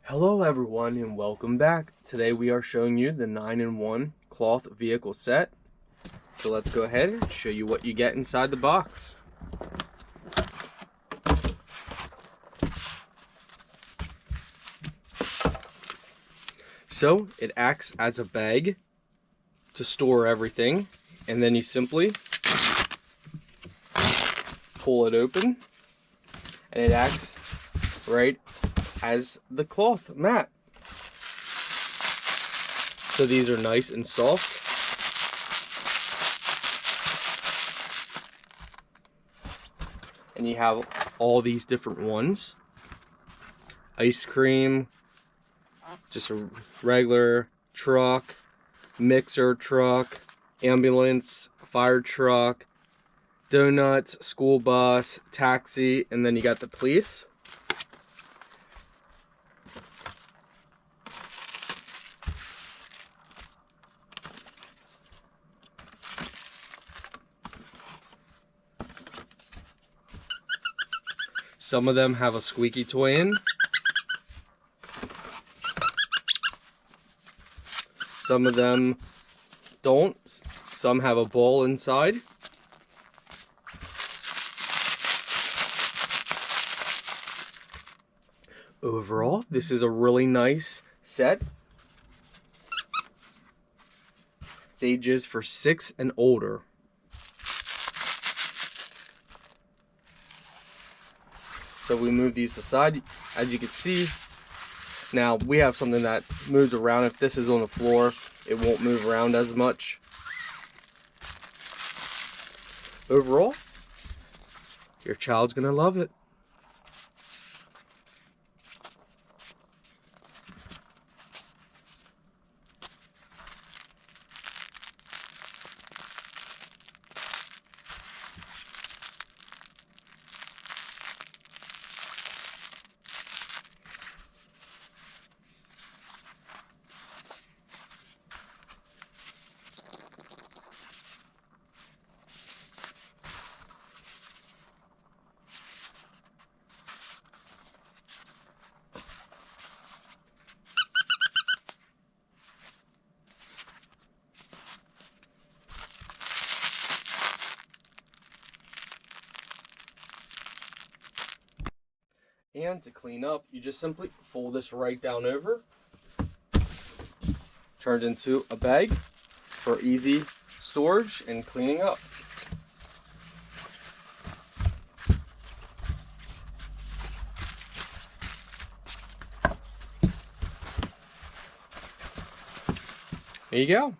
Hello everyone and welcome back. Today we are showing you the 9-in-1 cloth vehicle set. So let's go ahead and show you what you get inside the box. So it acts as a bag to store everything, and then you simply pull it open and it acts right as the cloth mat. So these are nice and soft. And you have all these different ones. Ice cream, just a regular truck, mixer truck, ambulance, fire truck, donuts, school bus, taxi, and then you got the police. Some of them have a squeaky toy in. Some of them don't. Some have a ball inside. Overall, this is a really nice set. It's ages for 6 and older. So we move these aside, as you can see. Now we have something that moves around. If this is on the floor, it won't move around as much. Overall, your child's gonna love it. And to clean up, you just simply fold this right down over, turn it into a bag for easy storage and cleaning up. There you go.